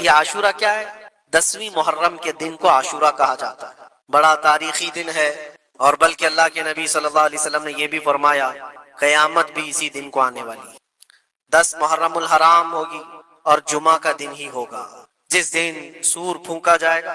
یہ عاشورہ کیا ہے؟ 10ویں محرم کے دن کو عاشورہ کہا جاتا ہے، بڑا تاریخی دن ہے، اور بلکہ اللہ کے نبی صلی اللہ علیہ وسلم نے یہ بھی فرمایا قیامت بھی اسی دن کو آنے والی ہے۔ 10 محرم الحرام ہوگی اور جمعہ کا دن ہی ہوگا، جس دن سور پھونکا جائے گا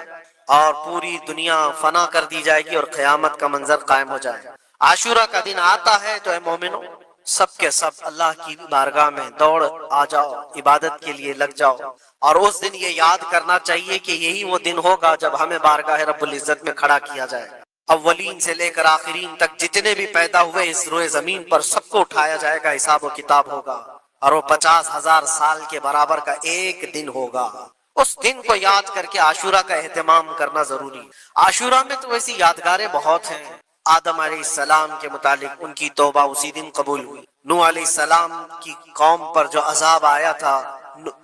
اور پوری دنیا فنا کر دی جائے گی اور قیامت کا منظر قائم ہو جائے گا۔ عاشورہ کا دن آتا ہے تو اے مومنو، سب کے سب اللہ کی بارگاہ میں دوڑ آ جاؤ، عبادت کے لیے لگ جاؤ، اور اس دن یہ یاد کرنا چاہیے کہ یہی وہ دن ہوگا جب ہمیں بارگاہ رب العزت میں کھڑا کیا جائے گا۔ اولین سے لے کر آخرین تک جتنے بھی پیدا ہوئے اس روئے زمین پر سب کو اٹھایا جائے گا، حساب و کتاب ہوگا، اور وہ 50,000 سال کے برابر کا ایک دن ہوگا۔ اس دن کو یاد کر کے عاشورہ کا اہتمام کرنا ضروری۔ عاشورہ میں تو ویسی یادگاریں بہت ہیں۔ آدم علیہ السلام کے متعلق ان کی توبہ اسی دن قبول ہوئی۔ نوح علیہ السلام کی قوم پر جو عذاب آیا تھا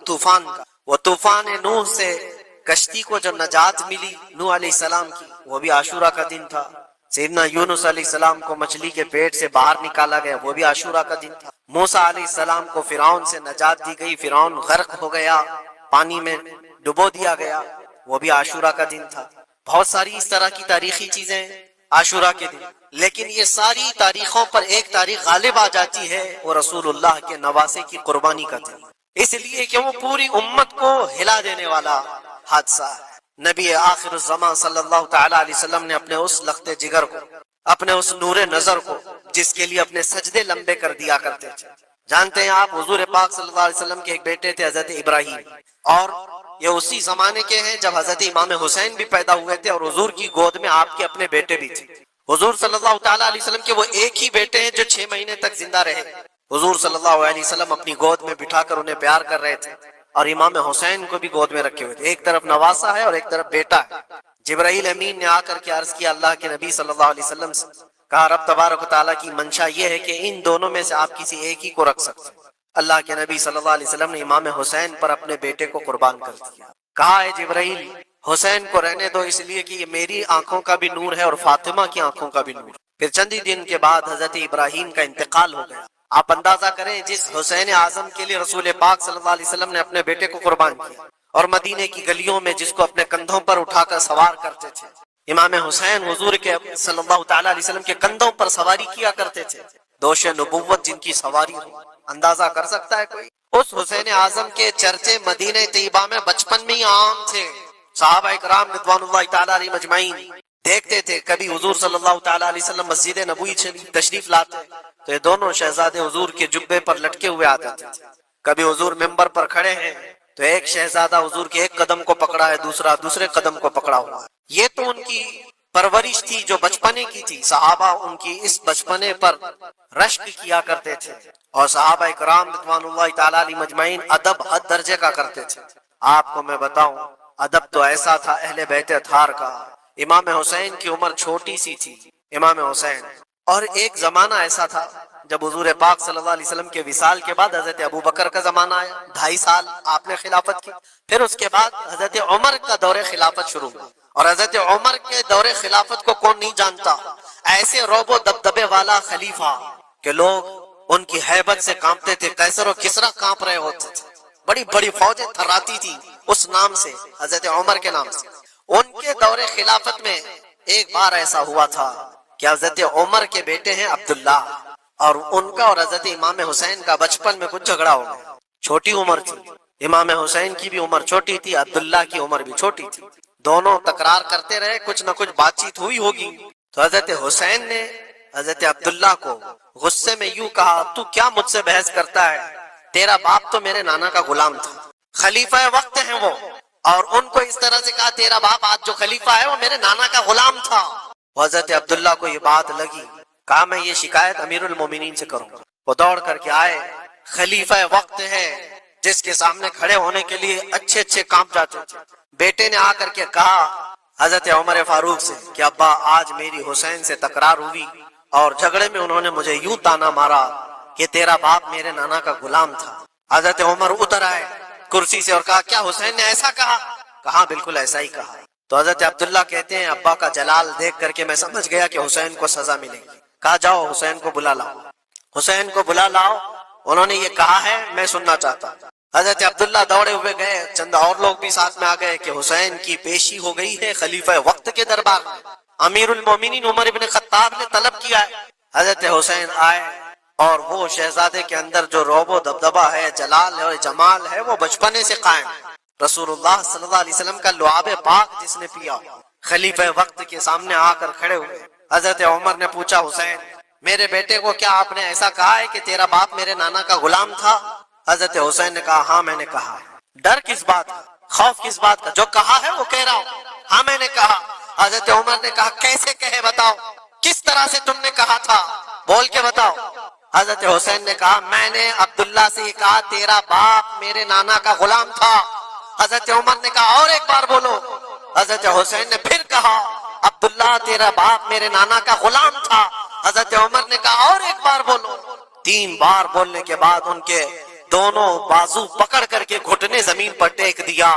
طوفان کا، وہ طوفان نوح سے کشتی کو جو نجات ملی نوح علیہ السلام کی، وہ بھی عاشورہ کا دن تھا۔ سیدنا یونس علیہ السلام کو مچھلی کے پیٹ سے باہر نکالا گیا، وہ بھی عاشورہ کا دن تھا۔ موسیٰ علیہ السلام کو فرعون سے نجات دی گئی، فرعون غرق ہو گیا، پانی میں ڈبو دیا گیا، وہ بھی عاشورہ کا دن تھا۔ بہت ساری اس طرح کی تاریخی چیزیں عاشورہ کے دن، لیکن یہ ساری تاریخوں پر ایک تاریخ غالب آ جاتی ہے، وہ رسول اللہ کے نواسے کی قربانی کا دن، اس لیے کہ وہ پوری امت کو ہلا دینے والا حادثہ ہے۔ نبی آخر الزمان صلی اللہ تعالی علیہ وسلم نے اپنے اس لخت جگر کو، اپنے اس نور نظر کو، جس کے لیے اپنے سجدے لمبے کر دیا کرتے تھے، جانتے ہیں آپ حضور پاک صلی اللہ علیہ وسلم کے ایک بیٹے تھے حضرت ابراہیم، اور یہ اسی زمانے کے ہیں جب حضرت امام حسین بھی پیدا ہوئے تھے، اور حضور کی گود میں آپ کے اپنے بیٹے بھی تھے۔ حضور صلی اللہ تعالیٰ علیہ وسلم کے وہ ایک ہی بیٹے ہیں جو 6 مہینے تک زندہ رہے۔ حضور صلی اللہ علیہ وسلم اپنی گود میں بٹھا کر انہیں پیار کر رہے تھے، اور امام حسین کو بھی گود میں رکھے ہوئے تھے، ایک طرف نواسا ہے اور ایک طرف بیٹا ہے۔ جبرائیل امین نے آ کر کے عرض کیا اللہ کے نبی صلی اللہ علیہ وسلم سے، کہا رب تبارک و تعالیٰ کی منشا یہ ہے کہ ان دونوں میں سے آپ کسی ایک ہی کو رکھ سکتے ہیں۔ اللہ کے نبی صلی اللہ علیہ وسلم نے امام حسین پر اپنے بیٹے کو قربان کر دیا۔ کہا ہے جبرائیل حسین کو رہنے دو، اس لیے کہ یہ میری آنکھوں کا بھی نور ہے اور فاطمہ کی آنکھوں کا بھی نور۔ پھر چند ہی دن کے بعد حضرت ابراہیم کا انتقال ہو گیا۔ آپ اندازہ کریں جس حسین اعظم کے لیے رسول پاک صلی اللہ علیہ وسلم نے اپنے بیٹے کو قربان کیا، اور مدینے کی گلیوں میں جس کو اپنے کندھوں پر اٹھا کر سوار کرتے تھے، امام حسین حضور کے صلی اللہ تعالی علیہ وسلم کے کندھوں پر سواری کیا کرتے تھے، دوش نبوت جن کی سواری ہو، اندازہ کر سکتا ہے کوئی؟ اس حسین اعظم کے چرچے مدینہ طیبہ میں بچپن میں ہی عام تھے۔ صحابہ اکرام رضوان اللہ تعالی علیہ مجمعین دیکھتے تھے، کبھی حضور صلی اللہ تعالی علیہ وسلم مسجد نبوی تشریف لاتے تو یہ دونوں شہزادے حضور کے جبے پر لٹکے ہوئے آتے تھے۔ کبھی حضور ممبر پر کھڑے ہیں تو ایک شہزادہ حضور کے ایک قدم کو پکڑا ہے، دوسرا دوسرے قدم کو پکڑا ہوا ہے۔ یہ تو ان کی پرورش تھی جو بچپنے کی تھی۔ صحابہ ان کی اس بچپنے پر رشک کیا کرتے تھے، اور صحابہ اکرام رضوان اللہ تعالی علیہ مجمعین ادب حد درجے کا کرتے تھے۔ آپ کو میں بتاؤں، ادب تو ایسا تھا اہل بیت اطہار کا۔ امام حسین کی عمر چھوٹی سی تھی، امام حسین، اور ایک زمانہ ایسا تھا جب حضور پاک صلی اللہ علیہ وسلم کے وصال کے بعد حضرت ابو بکر کا زمانہ آیا، 2.5 سال آپ نے خلافت کی، پھر اس کے بعد حضرت عمر کا دور خلافت شروع ہوا، اور حضرت عمر کے دور خلافت کو کون نہیں جانتا؟ ایسے رعب و دبدبے والا خلیفہ کہ لوگ ان کی ہیبت سے کانپتے تھے، قیصر و کسریٰ کانپ رہے ہوتے تھے، بڑی بڑی فوجیں تھراتی تھی اس نام سے، حضرت عمر کے نام سے۔ ان کے دور خلافت میں ایک بار ایسا ہوا تھا کہ حضرت عمر کے بیٹے ہیں عبداللہ، اور ان کا اور حضرت امام حسین کا بچپن میں کچھ جھگڑا ہو گیا۔ چھوٹی عمر تھی، امام حسین کی بھی عمر چھوٹی تھی، عبداللہ کی عمر بھی چھوٹی تھی، دونوں تکرار کرتے رہے، کچھ نہ کچھ بات چیت ہوئی ہوگی۔ تو حضرت حسین نے حضرت عبداللہ کو غصے میں یوں کہا، تو کیا مجھ سے بحث کرتا ہے؟ تیرا باپ تو میرے نانا کا غلام تھا، خلیفہ وقت ہیں وہ، اور ان کو اس طرح سے کہا تیرا باپ آج جو خلیفہ ہے وہ میرے نانا کا غلام تھا۔ حضرت عبداللہ کو یہ بات لگی، کہا میں یہ شکایت امیر المومنین سے کروں گا۔ وہ دوڑ کر کے آئے، خلیفہ وقت ہے جس کے سامنے کھڑے ہونے کے لیے اچھے اچھے کانپ جاتے تھے۔ بیٹے نے آ کر کے کہا حضرت عمر فاروق سے کہ ابا آج میری حسین سے تکرار ہوئی، اور جھگڑے میں انہوں نے مجھے یوں تانا مارا کہ تیرا باپ میرے نانا کا غلام تھا۔ حضرت عمر اتر آئے کرسی سے اور کہا کیا حسین نے ایسا کہا؟ کہا بالکل ایسا ہی کہا۔ تو حضرت عبداللہ کہتے ہیں ابا کا جلال دیکھ کر کے میں سمجھ گیا کہ حسین کو سزا ملے گی۔ کہا جاؤ حسین کو بلا لاؤ، حسین کو بلا لاؤ، انہوں نے یہ کہا ہے میں سننا چاہتا ہوں۔ حضرت عبداللہ دوڑے ہوئے گئے، چند اور لوگ بھی ساتھ میں آ گئے کہ حسین کی پیشی ہو گئی ہے خلیفہ وقت کے دربار میں، امیر المومنین عمر ابن خطاب نے طلب کیا ہے۔ حضرت حسین آئے اور وہ شہزادے کے اندر جو رعب و دبدبہ ہے، جلال ہے اور جمال ہے، وہ بچپنے سے قائم۔ رسول اللہ صلی اللہ علیہ وسلم کا لعاب پاک جس نے پیا، خلیفہ وقت کے سامنے آ کر کھڑے ہوئے۔ حضرت عمر نے پوچھا، حسین میرے بیٹے کو کیا آپ نے ایسا کہا ہے کہ تیرا باپ میرے نانا کا غلام تھا؟ حضرت حسین نے کہا، ہاں میں نے کہا ہے۔ ڈر کس بات کا، خوف کس بات کا؟ جو کہا ہے وہ کہہ رہا ہوں، ہاں میں نے کہا۔ حضرت عمر نے کہا، کیسے کہے بتاؤ، کس طرح سے تم نے کہا تھا، بول کے بتاؤ۔ حضرت حسین نے کہا، میں نے عبداللہ سے یہ کہا تیرا باپ میرے نانا کا غلام تھا۔ حضرت عمر نے کہا، اور ایک بار بولو۔ حضرت حسین نے پھر کہا، عبداللہ تیرا باپ میرے نانا کا غلام تھا۔ حضرت عمر نے کہا، اور ایک بار بولو۔ 3 بار بولنے کے بعد ان کے دونوں بازو پکڑ کر کے گھٹنے زمین پر ٹیک دیا۔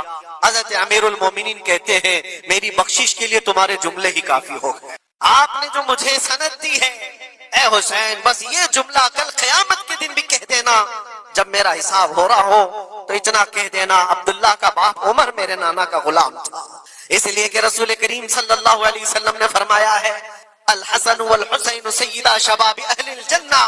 حضرت امیر المومنین کہتے ہیں، میری بخشش کے لیے تمہارے جملے ہی کافی ہو گئے۔ آپ نے جو مجھے سند دی ہے اے حسین، بس یہ جملہ کل قیامت کے دن بھی کہہ دینا، جب میرا حساب ہو رہا ہو تو اتنا کہہ دینا، عبداللہ کا باپ عمر میرے نانا کا غلام تھا۔ اس لیے کہ رسول کریم صلی اللہ علیہ وسلم نے فرمایا ہے، الحسن والحسین سیدہ شباب اہل الجنہ،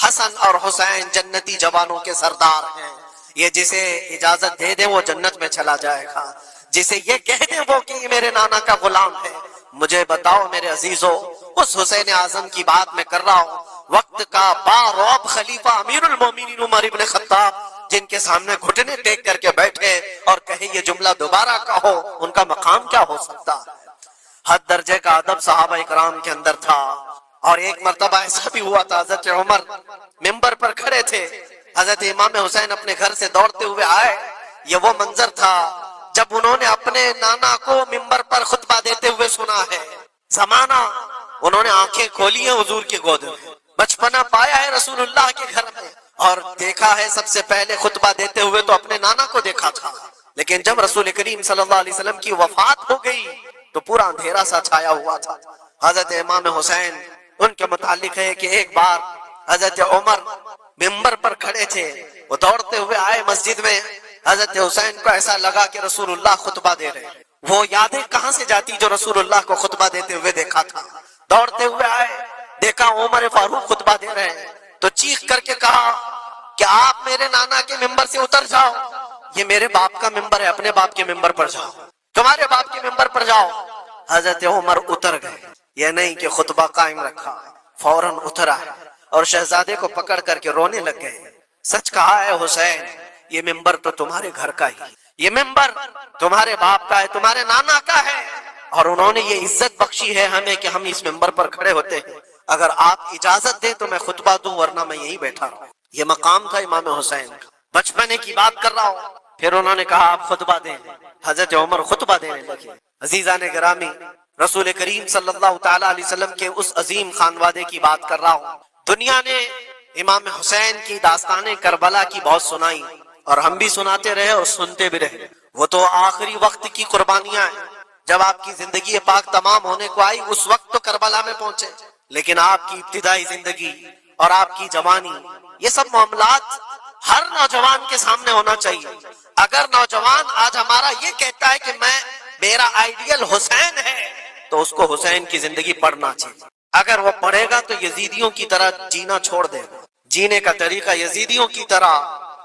حسن اور حسین جنتی جوانوں کے سردار ہیں۔ یہ جسے اجازت دے دیں وہ جنت میں چلا جائے گا، جسے یہ کہہ دیں وہ کہ یہ میرے نانا کا غلام ہے۔ مجھے بتاؤ میرے عزیزو، اس حسین اعظم کی بات میں کر رہا ہوں، وقت کا باروب خلیفہ امیر المومنین عمر ابن خطاب، جن کے سامنے گھٹنے ٹیک کر کے بیٹھے اور کہے یہ جملہ دوبارہ کہو، ان کا مقام کیا ہو سکتا ہے؟ حد درجے کا ادب صحابہ اکرام کے اندر تھا۔ اور ایک مرتبہ ایسا بھی ہوا تھا، حضرت عمر ممبر پر کھڑے تھے، حضرت امام حسین اپنے گھر سے دوڑتے ہوئے آئے۔ یہ وہ منظر تھا جب انہوں نے اپنے نانا کو ممبر پر خطبہ دیتے ہوئے سنا ہے۔ زمانہ انہوں نے آنکھیں کھولی ہیں حضور کی گود میں، بچپنا پایا ہے رسول اللہ کے گھر میں، اور دیکھا ہے سب سے پہلے خطبہ دیتے ہوئے تو اپنے نانا کو دیکھا تھا، لیکن جب رسول کریم صلی اللہ علیہ وسلم کی وفات ہو گئی تو پورا اندھیرا سا چھایا ہوا تھا۔ حضرت امام حسین ان کے متعلق ہے کہ ایک بار حضرت عمر ممبر پر کھڑے تھے، وہ دوڑتے ہوئے آئے مسجد میں۔ حضرت حسین کو ایسا لگا کہ رسول اللہ خطبہ دے رہے ہیں، وہ یادیں کہاں سے جاتی جو رسول اللہ کو خطبہ دیتے ہوئے دیکھا تھا۔ دوڑتے ہوئے آئے، دیکھا عمر فاروق خطبہ دے رہے ہیں، تو چیخ کر کے کہا کہ آپ میرے نانا کے ممبر سے اتر جاؤ، یہ میرے باپ کا ممبر ہے، اپنے باپ کے ممبر پر جاؤ، تمہارے باپ کے ممبر پر جاؤ۔ حضرت عمر اتر گئے، یہ نہیں کہ خطبہ قائم رکھا، فوراً اترا اور شہزادے کو پکڑ کر کے رونے لگ گئے۔ سچ کہا ہے حسین، یہ ممبر تو تمہارے گھر کا ہی، یہ ممبر تمہارے باپ کا ہے، تمہارے نانا کا ہے، اور انہوں نے یہ عزت بخشی ہے ہمیں کہ ہم اس ممبر پر کھڑے ہوتے ہیں۔ اگر آپ اجازت دیں تو میں خطبہ دوں، ورنہ میں یہیں بیٹھا رہوں۔ یہ مقام تھا امام حسین کا، بچپنے کی بات کر رہا ہوں۔ پھر انہوں نے کہا آپ خطبہ دیں، حضرت عمر خطبہ دینے لگے۔ عزیزان گرامی، رسول کریم صلی اللہ تعالی علیہ وسلم کے اس عظیم خانوادے کی بات کر رہا ہوں۔ دنیا نے امام حسین کی داستانیں کربلا کی بہت سنائی، اور ہم بھی سناتے رہے اور سنتے بھی رہے۔ وہ تو آخری وقت کی قربانیاں ہیں، جب آپ کی زندگی پاک تمام ہونے کو آئی اس وقت تو کربلا میں پہنچے، لیکن آپ کی ابتدائی زندگی اور آپ کی جوانی، یہ سب معاملات ہر نوجوان کے سامنے ہونا چاہیے۔ اگر نوجوان آج ہمارا یہ کہتا ہے کہ میرا آئیڈیل حسین ہے، تو اس کو حسین کی زندگی پڑھنا چاہیے۔ اگر وہ پڑھے گا تو یزیدیوں کی طرح جینا چھوڑ دے گا، جینے کا طریقہ یزیدیوں کی طرح،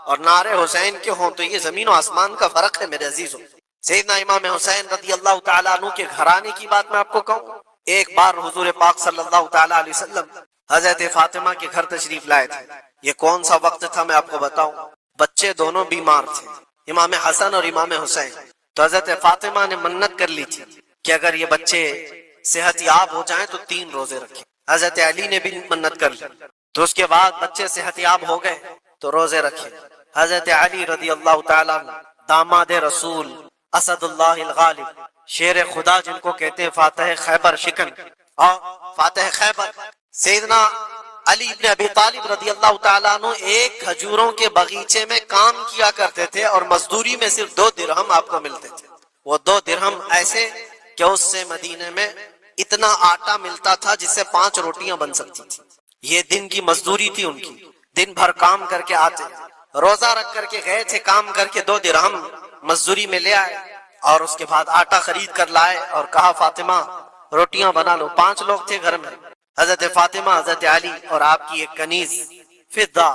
اور نعرے حسین کے ہوں تو یہ زمین و آسمان کا فرق ہے میرے عزیزوں۔ سیدنا امام حسین رضی اللہ تعالیٰ عنہ کے گھرانے کی بات میں آپ کو کہوں، ایک بار حضور پاک صلی اللہ تعالیٰ علیہ وسلم حضرت فاطمہ کے گھر تشریف لائے تھے۔ یہ کون سا وقت تھا میں آپ کو بتاؤں، بچے دونوں بیمار تھے، امام حسن اور امام حسین۔ تو حضرت فاطمہ نے منت کر لی تھی کہ اگر یہ بچے صحت یاب ہو جائیں تو 3 روزے رکھیں۔ حضرت علی نے بھی منت کر لی، تو اس کے بعد بچے صحت یاب ہو گئے تو روزے رکھے۔ حضرت علی رضی اللہ تعالیٰ عنہ، داماد رسول، اسد اللہ الغالب، شیر خدا جن کو کہتے ہیں، فاتح خیبر شکن اور فاتح خیبر، سیدنا علی ابن ابی طالب رضی اللہ تعالیٰ عنہ ایک کھجوروں کے باغیچے میں کام کیا کرتے تھے، اور مزدوری میں صرف 2 درہم آپ کو ملتے تھے۔ وہ 2 درہم ایسے کہ اس سے مدینے میں اتنا آٹا ملتا تھا جس سے 5 روٹیاں بن سکتی تھی۔ یہ دن کی مزدوری تھی ان کی، دن بھر کام کر کے آتے، روزہ رکھ کر کے گئے تھے، کام کر کے 2 درہم مزدوری میں لے آئے اور اس کے بعد آٹا خرید کر لائے اور کہا فاطمہ روٹیاں بنا لو۔ 5 لوگ تھے گھر میں، حضرت فاطمہ، حضرت علی اور آپ کی ایک کنیز فضہ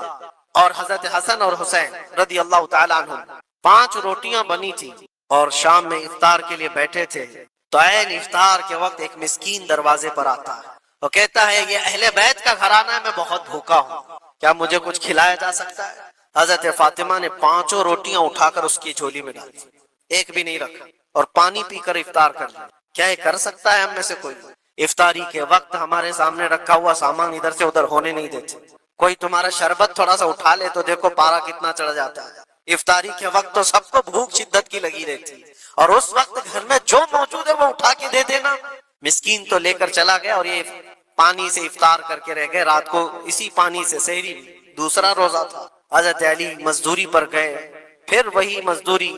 اور حضرت حسن اور حسین رضی اللہ تعالیٰ عنہ۔ 5 روٹیاں بنی تھی اور شام میں افطار کے لیے بیٹھے تھے تو عین افطار کے وقت ایک مسکین دروازے پر آتا ہے اور کہتا ہے یہ اہل بیت کا گھرانہ ہے، میں بہت بھوکا ہوں، کیا مجھے کچھ کھلایا جا سکتا ہے؟ حضرت فاطمہ نے 5 روٹیاں اٹھا کر اس کی جھولی میں ڈال دی، ایک بھی نہیں رکھا، اور پانی پی کر افطار کر لیا۔ کیا یہ کر سکتا ہے ہم میں سے کوئی؟ افطاری کے وقت ہمارے سامنے رکھا ہوا سامان ادھر سے ادھر ہونے نہیں دیتے۔ کوئی تمہارا شربت تھوڑا سا اٹھا لے تو دیکھو پارا کتنا چڑھ جاتا ہے۔ افطاری کے وقت تو سب کو بھوک شدت کی لگی رہتی، اور اس وقت گھر میں جو موجود ہے وہ اٹھا کے دے دینا۔ مسکین تو لے کر چلا گیا اور یہ پانی سے افطار کر کے رہ گئے، رات کو اسی پانی سے سحری، دوسرا روزہ تھا۔ حضرت علی مزدوری پر گئے، پھر وہی مزدوری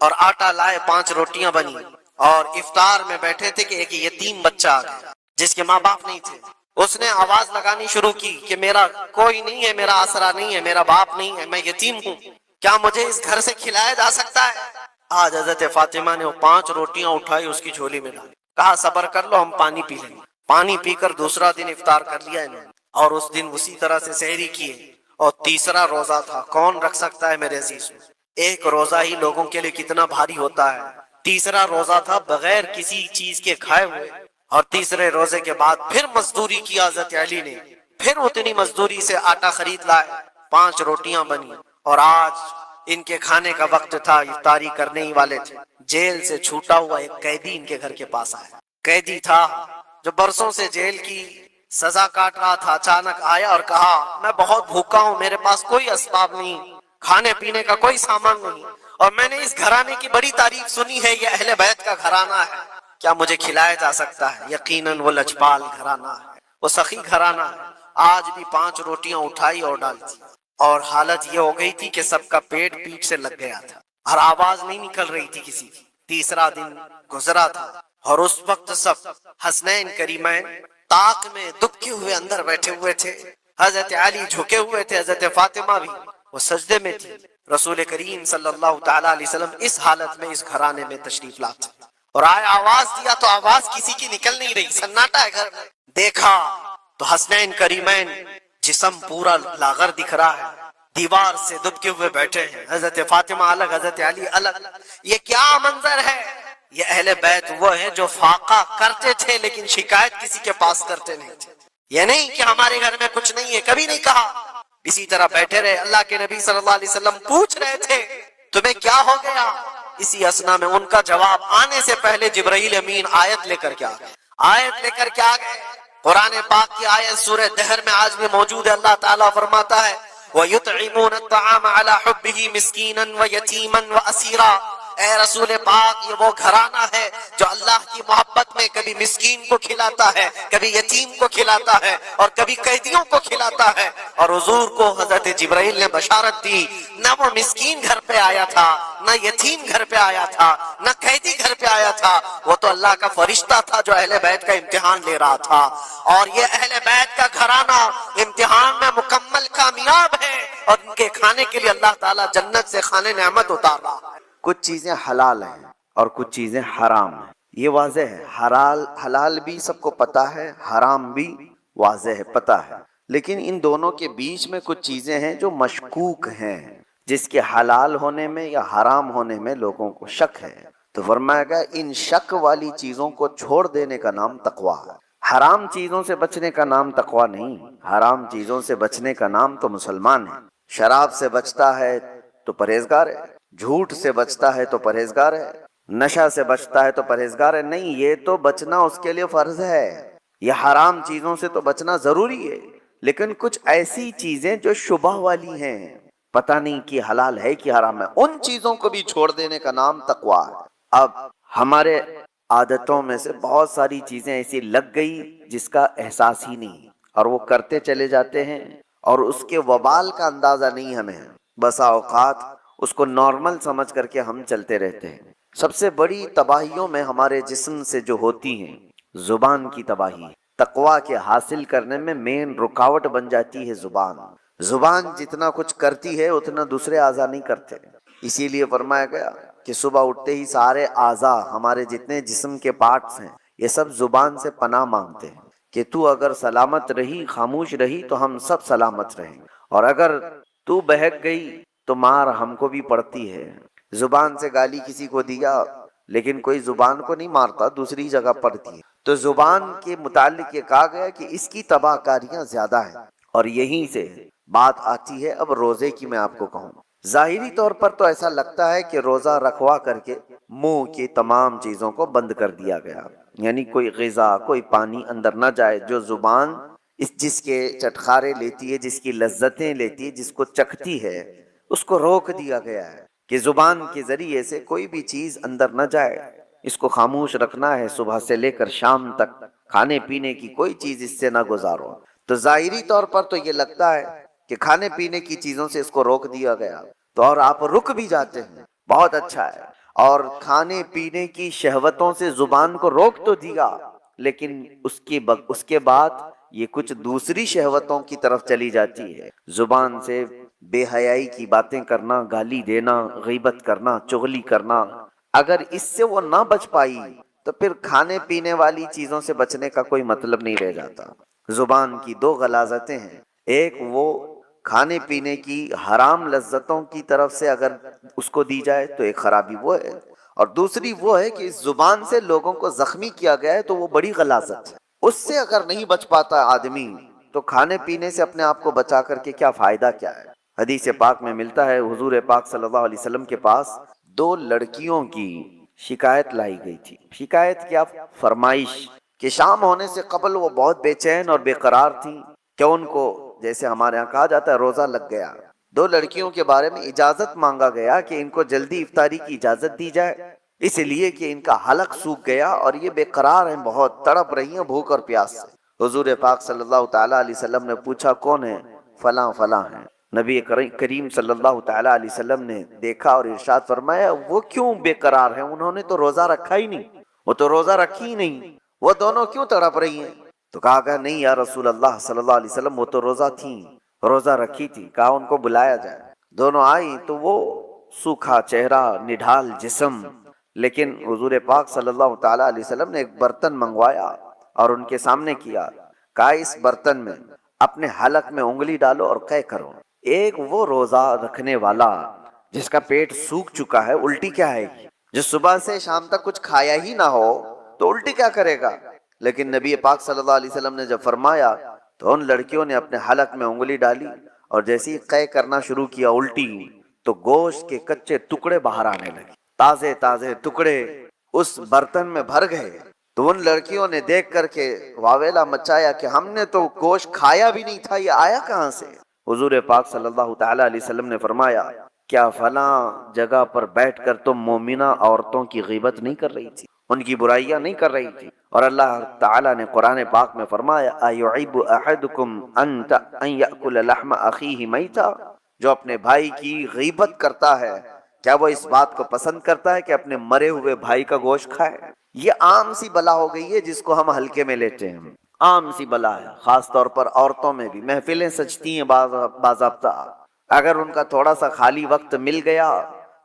اور آٹا لائے، 5 روٹیاں بنی اور افطار میں بیٹھے تھے کہ ایک یتیم بچہ آ گیا جس کے ماں باپ نہیں تھے۔ اس نے آواز لگانی شروع کی کہ میرا کوئی نہیں ہے، میرا آسرا نہیں ہے، میرا باپ نہیں ہے، میں یتیم ہوں، کیا مجھے اس گھر سے کھلایا جا سکتا ہے؟ آج حضرت فاطمہ نے وہ 5 روٹیاں اٹھائی، اس کی جھولی میں ڈالی، کہا صبر کر لو، ہم پانی پی لیں گے۔ پانی پی کر دوسرا دن افطار کر لیا انہوں نے، اور اس دن اسی طرح سے سحری کیے، اور تیسرا روزہ تھا۔ کون رکھ سکتا ہے میرے عزیز؟ ایک روزہ ہی لوگوں کے لیے کتنا بھاری ہوتا ہے، تیسرا روزہ تھا بغیر کسی چیز کے کھائے ہوئے، اور تیسرے روزے کے بعد پھر مزدوری کی حضرت علی نے، پھر اتنی مزدوری سے آٹا خرید لائے، 5 روٹیاں بنی، اور آج ان کے کھانے کا وقت تھا، افطاری کرنے ہی والے تھے۔ جیل سے چھوٹا ہوا ایک قیدی ان کے گھر کے پاس آیا، قیدی تھا جو برسوں سے جیل کی سزا کاٹ رہا تھا، اچانک آیا اور کہا میں بہت بھوکا ہوں، میرے پاس کوئی اسباب نہیں، کھانے پینے کا کوئی سامان نہیں، اور میں نے اس گھرانے کی بڑی تعریف سنی ہے، یہ اہل بیت کا گھرانہ ہے، کیا مجھے کھلایا جا سکتا ہے؟ یقیناً وہ لجپال گھرانہ ہے، وہ سخی گھرانہ ہے۔ آج بھی 5 روٹیاں اٹھائی اور ڈال دی، اور حالت یہ ہو گئی تھی کہ سب کا پیٹ پیٹ سے لگ گیا تھا، ہر آواز نہیں نکل رہی تھی کسی کی۔ تیسرا دن گزرا تھا اور اس وقت سب حسنین کریمین طاق میں دبکے ہوئے اندر بیٹھے ہوئے تھے، حضرت علی جھکے ہوئے تھے، حضرت فاطمہ بھی وہ سجدے میں تھی۔ رسول کریم صلی اللہ تعالی علیہ وسلم اس حالت میں اس گھرانے میں تشریف لاتے اور آئے، آواز دیا تو آواز کسی کی نکل نہیں رہی، سناٹا ہے گھر میں۔ دیکھا تو حسنین کریمین جسم پورا لاغر دکھ رہا ہے، دیوار سے دبکے ہوئے بیٹھے ہیں، حضرت فاطمہ الگ، حضرت علی الگ۔ یہ کیا منظر ہے؟ یہ اہل بیت وہ ہے جو فاقہ کرتے تھے لیکن شکایت کسی کے پاس کرتے نہیں تھے۔ یہ نہیں کہ ہمارے گھر میں کچھ نہیں ہے، کبھی نہیں کہا، اسی طرح بیٹھے رہے۔ اللہ کے نبی صلی اللہ علیہ وسلم پوچھ رہے تھے تمہیں کیا ہو گیا؟ اسی اسنا میں ان کا جواب آنے سے پہلے جبرائیل امین آیت لے کر کے آ گئے، آیت لے کر کے آ گئے۔ قرآن پاک کی آیت سورہ دہر میں آج بھی موجود ہے، اللہ تعالیٰ فرماتا ہے وَيُطْعِمُونَ الطَّعَامَ عَلَى حُبِّهِ مِسْكِينًا وَيَتِيمًا وَأَسِيرًا۔ اے رسول پاک، یہ وہ گھرانہ ہے جو اللہ کی محبت میں کبھی مسکین کو کھلاتا ہے، کبھی یتیم کو کھلاتا ہے، اور کبھی قیدیوں کو کھلاتا ہے۔ اور حضور کو حضرت جبرائیل نے بشارت دی، نہ وہ مسکین گھر پہ آیا تھا، نہ یتیم گھر پہ آیا تھا، نہ قیدی گھر پہ آیا تھا، وہ تو اللہ کا فرشتہ تھا جو اہل بیت کا امتحان لے رہا تھا۔ اور یہ اہل بیت کا گھرانہ امتحان میں مکمل کامیاب ہے، اور ان کے کھانے کے لیے اللہ تعالیٰ جنت سے کھانے نعمت اتار رہا ہے۔ کچھ چیزیں حلال ہیں اور کچھ چیزیں حرام ہیں، یہ واضح ہے۔ حلال بھی سب کو پتہ ہے، حرام بھی واضح ہے، پتہ ہے، لیکن ان دونوں کے بیچ میں کچھ چیزیں ہیں جو مشکوک ہیں، جس کے حلال ہونے میں یا حرام ہونے میں لوگوں کو شک ہے۔ تو فرمایا گیا ان شک والی چیزوں کو چھوڑ دینے کا نام تقویٰ ہے۔ حرام چیزوں سے بچنے کا نام تقویٰ نہیں، حرام چیزوں سے بچنے کا نام تو مسلمان ہے۔ شراب سے بچتا ہے تو پرہیزگار ہے، جھوٹ سے بچتا ہے تو پرہیزگار ہے، نشہ سے بچتا ہے تو پرہیزگار ہے۔ نہیں، یہ تو بچنا اس کے لیے فرض ہے، یہ حرام چیزوں سے تو بچنا ضروری ہے، لیکن کچھ ایسی چیزیں جو شبہ والی ہیں، پتہ نہیں کہ حلال ہے کہ حرام ہے، ان چیزوں کو بھی چھوڑ دینے کا نام تقویٰ ہے۔ اب ہمارے عادتوں میں سے بہت ساری چیزیں ایسی لگ گئی جس کا احساس ہی نہیں، اور وہ کرتے چلے جاتے ہیں، اور اس کے وبال کا اندازہ نہیں ہمیں، بسا اوقات اس کو نارمل سمجھ کر کے ہم چلتے رہتے ہیں۔ سب سے بڑی تباہیوں میں ہمارے جسم سے جو ہوتی ہیں، زبان کی تباہی، تقویٰ کے حاصل کرنے میں مین رکاوٹ بن جاتی ہے زبان۔ زبان جتنا کچھ کرتی ہے اتنا دوسرے اعضاء نہیں کرتے. اسی لیے فرمایا گیا کہ صبح اٹھتے ہی سارے اعضاء، ہمارے جتنے جسم کے پارٹس ہیں، یہ سب زبان سے پناہ مانگتے ہیں کہ تو اگر سلامت رہی، خاموش رہی تو ہم سب سلامت رہیں، اور اگر تو بہک گئی تو مار ہم کو بھی پڑتی ہے. زبان سے گالی کسی کو دیا، لیکن کوئی زبان کو نہیں مارتا، دوسری جگہ پڑتی ہے. تو زبان کے متعلق یہ کہا گیا کہ اس کی تباہ کاریاں زیادہ ہیں. اور یہیں سے بات آتی ہے اب روزے کی. میں آپ کو کہوں ظاہری طور پر تو ایسا لگتا ہے کہ روزہ رکھوا کر کے منہ کی تمام چیزوں کو بند کر دیا گیا، یعنی کوئی غذا، کوئی پانی اندر نہ جائے. جو زبان جس کے چٹخارے لیتی ہے، جس کی لذتیں لیتی ہے، جس کو چکھتی ہے، اس کو روک دیا گیا ہے کہ زبان کے ذریعے سے کوئی بھی چیز اندر نہ جائے. اس کو خاموش رکھنا ہے، صبح سے لے کر شام تک کھانے پینے کی کوئی چیز اس سے نہ گزارو. تو ظاہری طور پر تو یہ لگتا ہے کہ کھانے پینے کی چیزوں سے اس کو روک دیا گیا، تو اور آپ رک بھی جاتے ہیں، بہت اچھا ہے. اور کھانے پینے کی شہوتوں سے زبان کو روک تو دیا، لیکن اس کے بعد یہ کچھ دوسری شہوتوں کی طرف چلی جاتی ہے. زبان سے بے حیائی کی باتیں کرنا، گالی دینا، غیبت کرنا، چغلی کرنا. اگر اس سے وہ نہ بچ پائی تو پھر کھانے پینے والی چیزوں سے بچنے کا کوئی مطلب نہیں رہ جاتا. زبان کی دو غلاظتیں ہیں، ایک وہ کھانے پینے کی حرام لذتوں کی طرف سے اگر اس کو دی جائے تو ایک خرابی وہ ہے، اور دوسری وہ ہے کہ اس زبان سے لوگوں کو زخمی کیا گیا ہے تو وہ بڑی غلاظت ہے. اس سے اگر نہیں بچ پاتا آدمی تو کھانے پینے سے اپنے آپ کو بچا کر کے کیا فائدہ کیا ہے. حدیث پاک میں ملتا ہے حضور پاک صلی اللہ علیہ وسلم کے پاس دو لڑکیوں کی شکایت لائی گئی تھی. شکایت کیا؟ فرمائش کہ شام ہونے سے قبل وہ بہت بے چین اور بے قرار تھیں کہ ان کو، جیسے ہمارے یہاں کہا جاتا ہے، روزہ لگ گیا. دو لڑکیوں کے بارے میں اجازت مانگا گیا کہ ان کو جلدی افطاری کی اجازت دی جائے، اس لیے کہ ان کا حلق سوکھ گیا اور یہ بے قرار ہیں، بہت تڑپ رہی ہیں بھوک اور پیاس سے. حضور پاک صلی اللہ تعالی علیہ وسلم نے پوچھا کون ہے؟ فلاں فلاں ہیں. نبی کریم صلی اللہ تعالی علیہ وسلم نے دیکھا اور ارشاد فرمایا وہ کیوں بے قرار ہیں؟ انہوں نے تو روزہ رکھا ہی نہیں، وہ تو روزہ رکھی ہی نہیں، وہ دونوں کیوں تڑپ رہی ہیں؟ تو کہا کہ نہیں یا رسول اللہ صلی اللہ علیہ وسلم، وہ تو روزہ تھیں، روزہ رکھی تھی. کہا ان کو بلایا جائے. دونوں آئی تو وہ سوکھا چہرہ، نڈھال جسم، لیکن حضور پاک صلی اللہ تعالی علیہ وسلم نے ایک برتن منگوایا اور ان کے سامنے کیا. کہا اس برتن میں اپنے حلق میں انگلی ڈالو اور قے کرو. ایک وہ روزہ رکھنے والا جس کا پیٹ سوکھ چکا ہے، الٹی کیا ہے، جو صبح سے شام تک کچھ کھایا ہی نہ ہو تو الٹی کیا کرے گا؟ لیکن نبی پاک صلی اللہ علیہ وسلم نے جب فرمایا تو ان لڑکیوں نے اپنے حلق میں انگلی ڈالی اور جیسے ہی قے کرنا شروع کیا، الٹی، تو گوشت کے کچے ٹکڑے باہر آنے لگے. تازے تازے ٹکڑے اس برتن میں بھر گئے. تو ان لڑکیوں نے دیکھ کر کے واویلا مچایا کہ ہم نے تو گوشت کھایا بھی نہیں تھا، یہ آیا کہاں سے؟ حضور پاک صلی اللہ تعالی علیہ وسلم نے فرمایا کیا فلاں جگہ پر بیٹھ کر تم مومنہ عورتوں کی غیبت نہیں کر رہی تھی، ان کی برائیاں نہیں کر رہی تھی؟ اور اللہ تعالیٰ نے قرآن پاک میں فرمایا ایعب احدکم ان یأکل لحم اخیہ میتا، جو اپنے بھائی کی غیبت کرتا ہے کیا وہ اس بات کو پسند کرتا ہے کہ اپنے مرے ہوئے بھائی کا گوشت کھائے؟ یہ عام سی بلا ہو گئی ہے جس کو ہم ہلکے میں لیتے ہیں، عام سی بلا ہے. خاص طور پر عورتوں میں بھی محفلیں سجتی ہیں باضابطہ، اگر ان کا تھوڑا سا خالی وقت مل گیا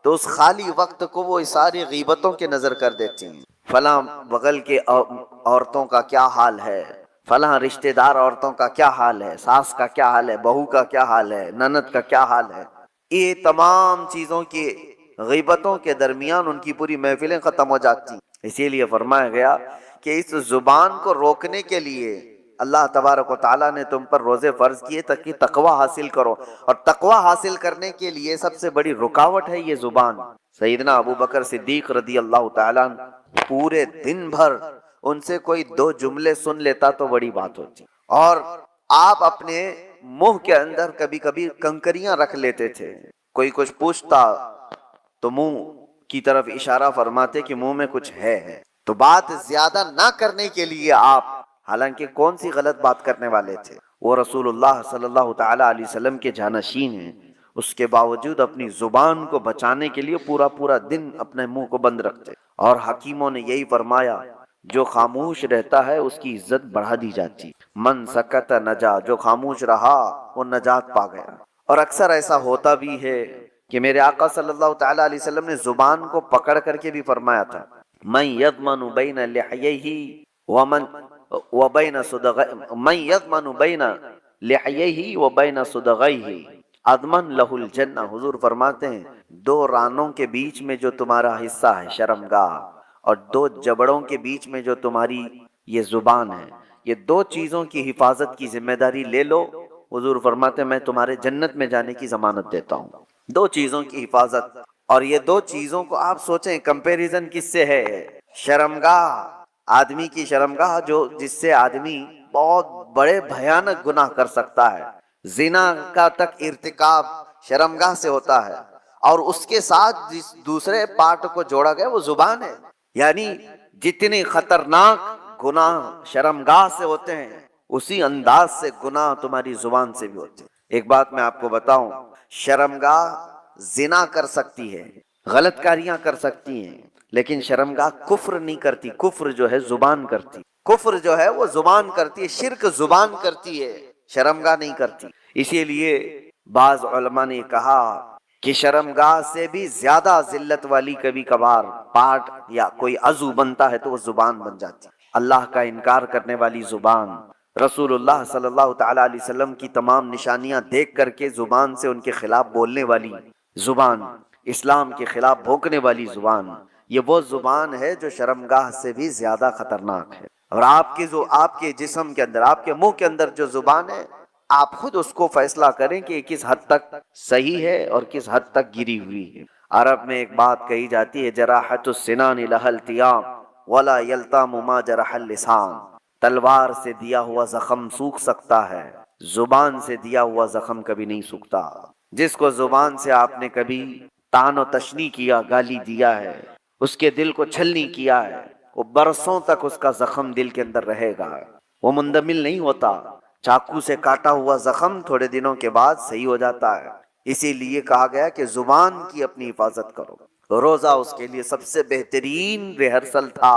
تو اس خالی وقت کو وہ ساری غیبتوں کے نظر کر دیتی ہیں. فلاں بغل کے عورتوں کا کیا حال ہے، فلاں رشتہ دار عورتوں کا کیا حال ہے، ساس کا کیا حال ہے، بہو کا کیا حال ہے، نند کا کیا حال ہے. یہ تمام چیزوں کی غیبتوں کے درمیان ان کی پوری محفلیں ختم ہو جاتی. اسی لیے فرمایا گیا کہ اس زبان کو روکنے کے لیے اللہ تبارک و تعالیٰ نے تم پر روزے فرض کیے تاکہ تقوی حاصل کرو، اور تقوی حاصل کرنے کے لیے سب سے بڑی رکاوٹ ہے یہ زبان. سیدنا ابو بکر صدیق رضی اللہ تعالیٰ پورے دن بھر ان سے کوئی دو جملے سن لیتا تو بڑی بات ہوتی، اور آپ اپنے منہ کے اندر کبھی کبھی کنکریاں رکھ لیتے تھے. کوئی کچھ پوچھتا تو منہ کی طرف اشارہ فرماتے کہ منہ میں کچھ ہے. تو بات زیادہ نہ کرنے کے لیے آپ، حالانکہ کون سی غلط بات کرنے والے تھے، وہ رسول اللہ صلی اللہ تعالی علیہ وسلم کے جانشین ہیں، اس کے باوجود اپنی زبان کو بچانے کے لیے پورا دن اپنے منہ کو بند رکھتے. اور حکیموں نے یہی فرمایا جو خاموش رہتا ہے اس کی عزت بڑھا دی جاتی. من سکت نجا، جو خاموش رہا وہ نجات پا گیا. اور اکثر ایسا ہوتا بھی ہے کہ میرے آقا صلی اللہ تعالی علیہ وسلم نے زبان کو پکڑ کر کے بھی فرمایا تھا، من یضمن بین لحییہ ومن وبین صدغیہ، من یضمن بین لحییہ وبین صدغیہ اضمن لہ الجنہ. حضور فرماتے ہیں دو رانوں کے بیچ میں جو تمہارا حصہ ہے شرمگاہ، اور دو جبڑوں کے بیچ میں جو تمہاری یہ زبان ہے، یہ دو چیزوں کی حفاظت کی ذمہ داری لے لو. حضور فرماتے ہیں میں تمہارے جنت میں جانے کی ضمانت دیتا ہوں. دو چیزوں کی حفاظت. اور یہ دو چیزوں کو آپ سوچیں کمپیریزن کس سے ہے؟ شرمگاہ، آدمی کی شرمگاہ جو جس سے آدمی بہت بڑے بھیانک گناہ کر سکتا ہے، زنا کا تک ارتکاب شرمگاہ سے ہوتا ہے. اور اس کے ساتھ جس دوسرے پارٹ کو جوڑا گیا وہ زبان ہے. یعنی جتنے خطرناک گناہ شرمگاہ سے ہوتے ہیں اسی انداز سے گناہ تمہاری زبان سے بھی ہوتے ہیں. ایک بات میں آپ کو بتاؤں، شرمگاہ زنا کر سکتی ہے، غلط کاریاں کر سکتی ہیں، لیکن شرمگاہ کفر نہیں کرتی. کفر جو ہے زبان کرتی، کفر جو ہے وہ زبان کرتی ہے، شرک زبان کرتی ہے، شرمگاہ نہیں کرتی. اسی لیے بعض علماء نے کہا کہ شرمگاہ سے بھی زیادہ ذلت والی کبھی کبھار پارٹ یا کوئی عضو بنتا ہے تو وہ زبان بن جاتی. اللہ کا انکار کرنے والی زبان، رسول اللہ صلی اللہ تعالی علیہ وسلم کی تمام نشانیاں دیکھ کر کے زبان سے ان کے خلاف بولنے والی زبان، اسلام کے خلاف بھونکنے والی زبان، یہ وہ زبان ہے جو شرمگاہ سے بھی زیادہ خطرناک ہے. اور آپ کے جسم کے اندر، آپ کے منہ کے اندر جو زبان ہے، آپ خود اس کو فیصلہ کریں کہ کس حد تک صحیح ہے اور کس حد تک گری ہوئی ہے. عرب میں ایک بات کہی جاتی ہے، جراحت السنان لها التیام ولا یلتام ما جرح اللسان. تلوار سے دیا ہوا زخم سوکھ سکتا ہے، زبان سے دیا ہوا زخم کبھی نہیں سوکھتا. جس کو زبان سے آپ نے کبھی طعن و تشنیع کیا، گالی دیا ہے، اس کے دل کو چھلنی کیا ہے، وہ برسوں تک اس کا زخم دل کے اندر رہے گا، وہ مندمل نہیں ہوتا. چاقو سے کاٹا ہوا زخم تھوڑے دنوں کے بعد صحیح ہو جاتا ہے. اسی لیے کہا گیا کہ زبان کی اپنی حفاظت کرو. روزہ اس کے لیے سب سے بہترین ریہرسل تھا.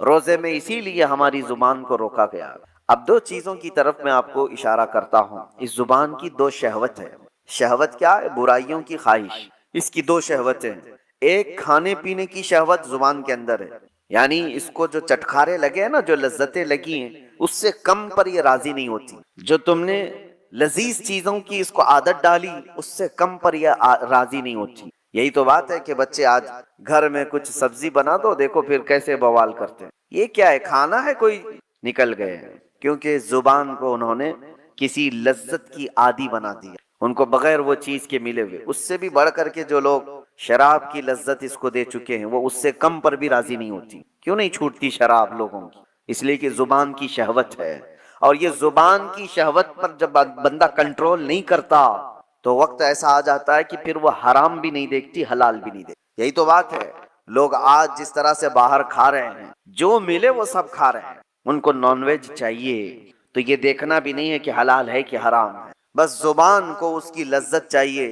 روزے میں اسی لیے ہماری زبان کو روکا گیا. اب دو چیزوں کی طرف میں آپ کو اشارہ کرتا ہوں. اس زبان کی دو شہوت ہے. شہوت کیا ہے؟ برائیوں کی خواہش. اس کی دو شہوتیں، ایک کھانے پینے کی شہوت زبان کے اندر ہے، یعنی اس کو جو چٹکارے لگے ہیں نا، جو لذتیں لگی ہیں، اس سے کم پر یہ راضی نہیں ہوتی. جو تم نے لذیذ چیزوں کی اس کو عادت ڈالی، اس سے کم پر یہ راضی نہیں ہوتی. یہی تو بات ہے کہ بچے آج گھر میں کچھ سبزی بنا دو، دیکھو پھر کیسے بوال کرتے ہیں. یہ کیا ہے؟ کھانا ہے کوئی؟ نکل گئے. کیونکہ زبان کو انہوں نے کسی لذت کی عادی بنا دیا، ان کو بغیر وہ چیز کے ملے ہوئے. اس سے بھی بڑھ کر کے جو لوگ شراب کی لذت اس کو دے چکے ہیں، وہ اس سے کم پر بھی راضی نہیں ہوتی. کیوں نہیں چھوٹتی شراب لوگوں کی؟ اس لیے کہ زبان کی شہوت ہے. اور یہ زبان کی شہوت پر جب بندہ کنٹرول نہیں کرتا تو وقت ایسا آ جاتا ہے کہ پھر وہ حرام بھی نہیں دیکھتی، حلال بھی نہیں دیکھتی. یہی تو بات ہے. لوگ آج جس طرح سے باہر کھا رہے ہیں، جو ملے وہ سب کھا رہے ہیں. ان کو نان ویج چاہیے تو یہ دیکھنا بھی نہیں ہے کہ حلال ہے کہ حرام ہے، بس زبان کو اس کی لذت چاہیے.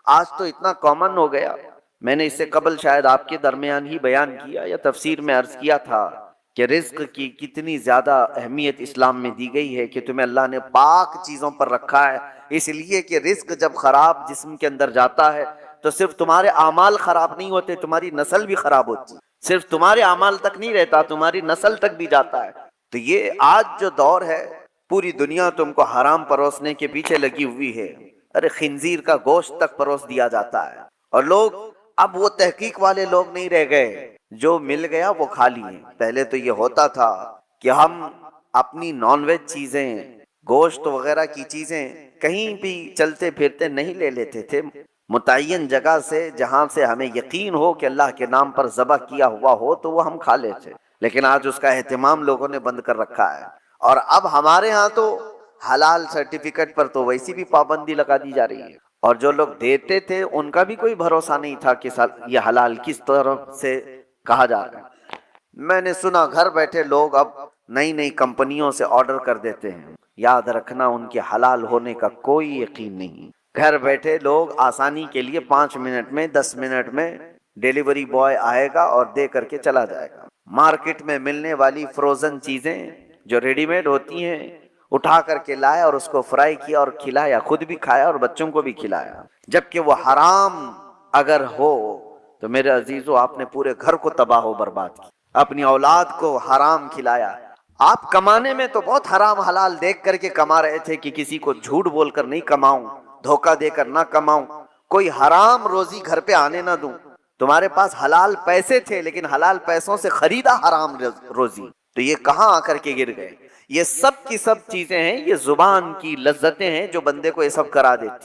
آج تو اتنا کامن ہو گیا. میں نے اس سے قبل شاید آپ کے درمیان ہی بیان کیا یا تفسیر میں عرض کیا تھا کہ رزق کی کتنی زیادہ اہمیت اسلام میں دی گئی ہے، کہ تمہیں اللہ نے پاک چیزوں پر رکھا ہے. اس لیے کہ رزق جب خراب جسم کے اندر جاتا ہے تو صرف تمہارے اعمال خراب نہیں ہوتے، تمہاری نسل بھی خراب ہوتی. صرف تمہارے اعمال تک نہیں رہتا، تمہاری نسل تک بھی جاتا ہے. تو یہ آج جو دور ہے، پوری دنیا تم کو حرام پروسنے کے پیچھے لگی ہوئی ہے. ارے خنزیر کا گوشت تک پروس دیا جاتا ہے. اور لوگ اب وہ تحقیق والے لوگ نہیں رہ گئے، جو مل گیا وہ کھا لیے. پہلے تو یہ ہوتا تھا کہ ہم اپنی نان ویج چیزیں، گوشت وغیرہ کی چیزیں کہیں بھی چلتے پھرتے نہیں لے لیتے تھے. متعین جگہ سے جہاں سے ہمیں یقین ہو کہ اللہ کے نام پر ذبح کیا ہوا ہو تو وہ ہم کھا لیتے. لیکن آج اس کا اہتمام لوگوں نے بند کر رکھا ہے. اور اب ہمارے ہاں تو حلال سرٹیفکیٹ پر تو ویسی بھی پابندی لگا دی جا رہی ہے. اور جو لوگ دیتے تھے ان کا بھی کوئی بھروسہ نہیں تھا کہ یہ حلال کس طرف سے کہا جا رہا ہے. میں نے سنا گھر بیٹھے لوگ اب نئی نئی کمپنیوں سے آرڈر کر دیتے ہیں. یاد رکھنا ان کے حلال ہونے کا کوئی یقین نہیں. گھر بیٹھے لوگ آسانی کے لیے 5 منٹ میں 10 منٹ میں ڈیلیوری بوائے آئے گا اور دے کر کے چلا جائے گا. مارکیٹ میں ملنے والی فروزن چیزیں جو ریڈی میڈ ہوتی ہیں اٹھا کر کے لایا اور اس کو فرائی کیا اور کھلایا، خود بھی کھایا اور بچوں کو بھی کھلایا، جبکہ وہ حرام اگر ہو تو میرے عزیزو آپ نے پورے گھر کو تباہ و برباد کیا، اپنی اولاد کو حرام کھلایا. آپ کمانے میں تو بہت حرام حلال دیکھ کر کے کما رہے تھے کہ کسی کو جھوٹ بول کر نہیں کماؤں، دھوکہ دے کر نہ کماؤں، کوئی حرام روزی گھر پہ آنے نہ دوں. تمہارے پاس حلال پیسے تھے لیکن حلال پیسوں سے خریدا حرام روزی، تو یہ کہاں آ کر کے گر گئے؟ یہ سب کی سب چیزیں ہیں، یہ زبان کی لذتیں ہیں جو بندے کو یہ سب کرا دیتی.